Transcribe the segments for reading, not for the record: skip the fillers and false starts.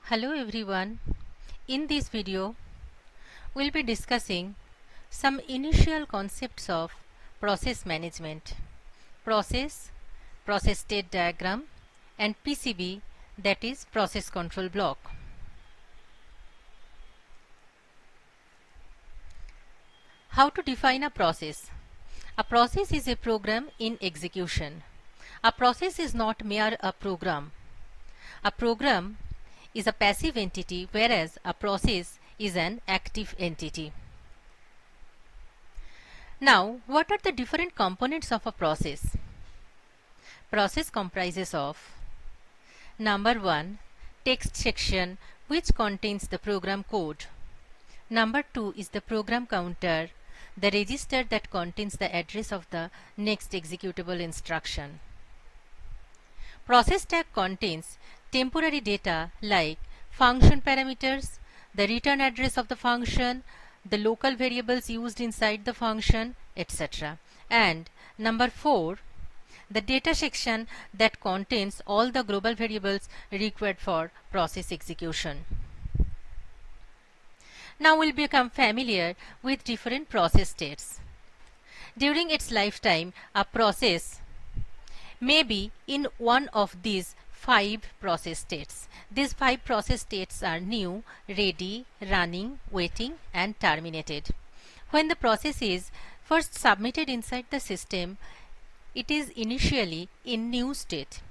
Hello everyone. In this video, we'll be discussing some initial concepts of process management, process state diagram, and PCB, that is process control block. How to define a process? A process is a program in execution. A process is not mere a program. A program is a passive entity, whereas a process is an active entity. Now, what are the different components of a process? Process comprises of number 1, text section, which contains the program code. Number 2 is the program counter, the register that contains the address of the next executable instruction. Process tag contains temporary data like function parameters, the return address of the function, the local variables used inside the function, etc. And number 4, the data section that contains all the global variables required for process execution. Now we'll become familiar with different process states. During its lifetime, a process may be in one of these 5 process states. These 5 process states are new, ready, running, waiting, and terminated. When the process is first submitted inside the system, it is initially in new state.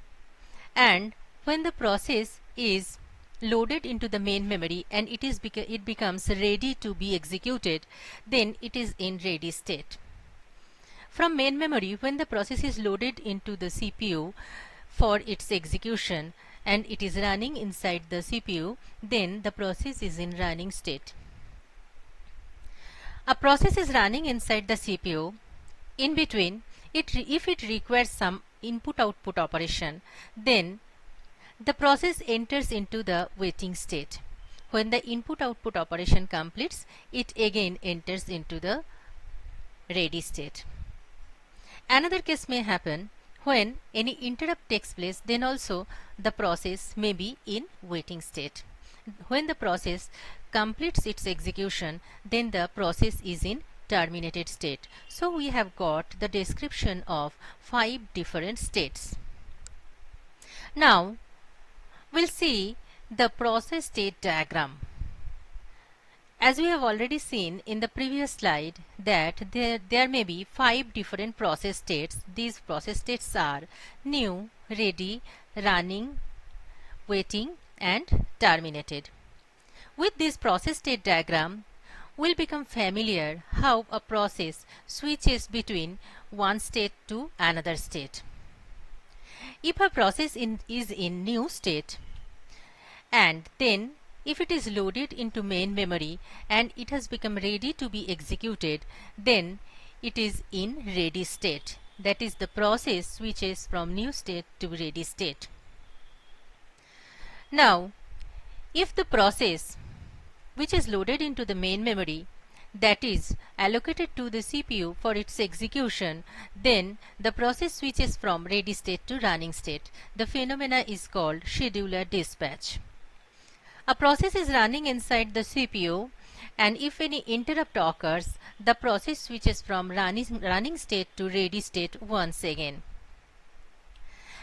And when the process is loaded into the main memory and it becomes ready to be executed, then it is in ready state. From main memory, when the process is loaded into the CPU for its execution and it is running inside the CPU, then the process is in running state. A process is running inside the CPU. In between, if it requires some input-output operation, then the process enters into the waiting state. When the input-output operation completes, it again enters into the ready state. Another case may happen when any interrupt takes place, then also the process may be in waiting state. When the process completes its execution, then the process is in terminated state. So we have got the description of 5 different states. Now we'll see the process state diagram. As we have already seen in the previous slide that there may be 5 different process states. These process states are new, ready, running, waiting, and terminated. With this process state diagram, we'll become familiar how a process switches between one state to another state. If a process is in new state, and then if it is loaded into main memory and it has become ready to be executed, then it is in ready state. That is, the process switches from new state to ready state. Now, if the process which is loaded into the main memory, that is allocated to the CPU for its execution, then the process switches from ready state to running state. The phenomena is called scheduler dispatch. A process is running inside the CPU, and if any interrupt occurs, the process switches from running state to ready state once again.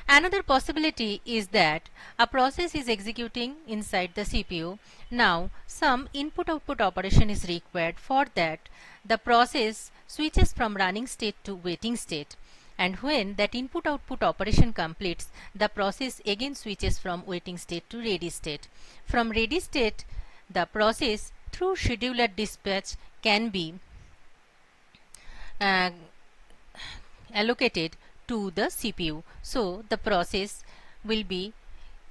Another possibility is that a process is executing inside the CPU. Now some input-output operation is required. For that, the process switches from running state to waiting state. And when that input-output operation completes, the process again switches from waiting state to ready state. From ready state, the process through scheduler dispatch can be allocated to the CPU. So the process will be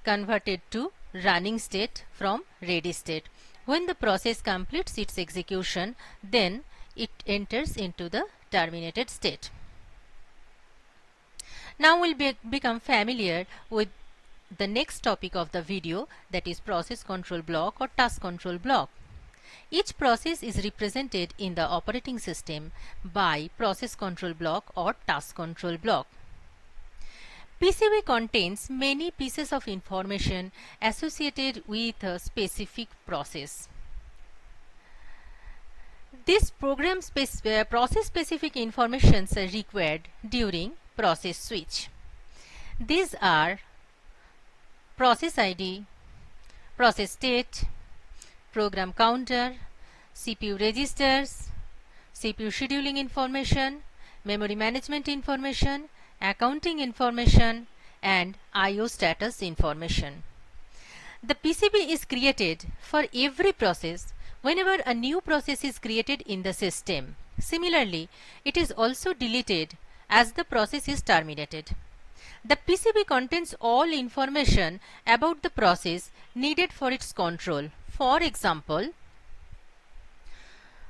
converted to running state from ready state. When the process completes its execution, then it enters into the terminated state. Now we'll become familiar with the next topic of the video, that is process control block or task control block. Each process is represented in the operating system by process control block or task control block. PCB contains many pieces of information associated with a specific process. This process specific informations are required during process switch. These are process ID, process state, program counter, CPU registers, CPU scheduling information, memory management information, accounting information, and I/O status information. The PCB is created for every process whenever a new process is created in the system. Similarly, it is also deleted as the process is terminated. The PCB contains all information about the process needed for its control. For example,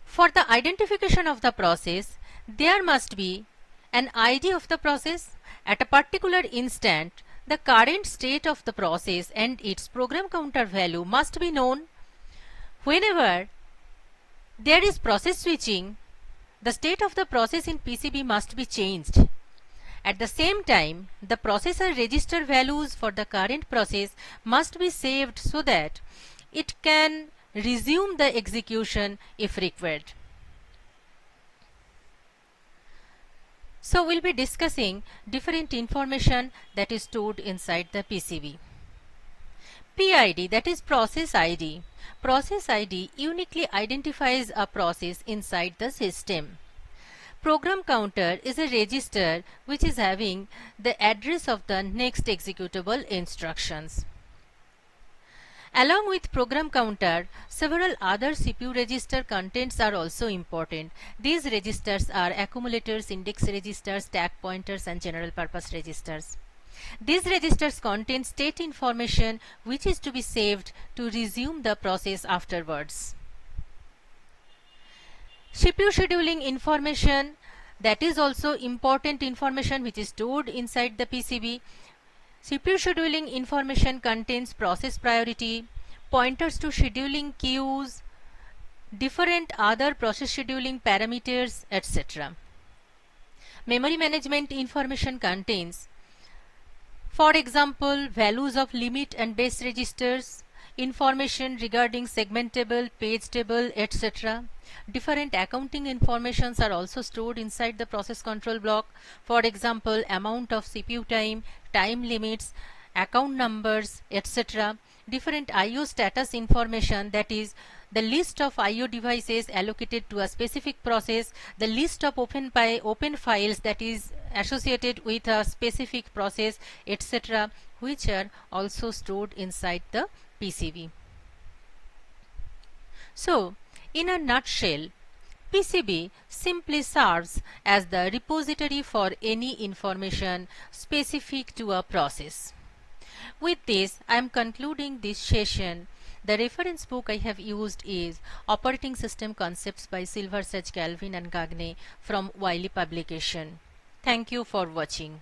for the identification of the process, there must be an ID of the process. At a particular instant, the current state of the process and its program counter value must be known. Whenever there is process switching, the state of the process in PCB must be changed. At the same time, the processor register values for the current process must be saved so that it can resume the execution if required. So we'll be discussing different information that is stored inside the PCB. PID, that is process ID. Process ID uniquely identifies a process inside the system. Program counter is a register which is having the address of the next executable instructions. Along with program counter, several other CPU register contents are also important. These registers are accumulators, index registers, stack pointers, and general purpose registers. These registers contain state information which is to be saved to resume the process afterwards. CPU scheduling information, that is also important information which is stored inside the PCB. CPU scheduling information contains process priority, pointers to scheduling queues, different other process scheduling parameters, etc. Memory management information contains, for example, values of limit and base registers, information regarding segment table, page table, etc. Different accounting informations are also stored inside the process control block. For example, amount of CPU time, time limits, account numbers, etc. Different I/O status information, that is the list of I/O devices allocated to a specific process, the list of open files that is associated with a specific process, etc., which are also stored inside the PCB. So, in a nutshell, PCB simply serves as the repository for any information specific to a process. With this, I am concluding this session. The reference book I have used is Operating System Concepts by Silver, Sage, Galvin and Gagne from Wiley Publication. Thank you for watching.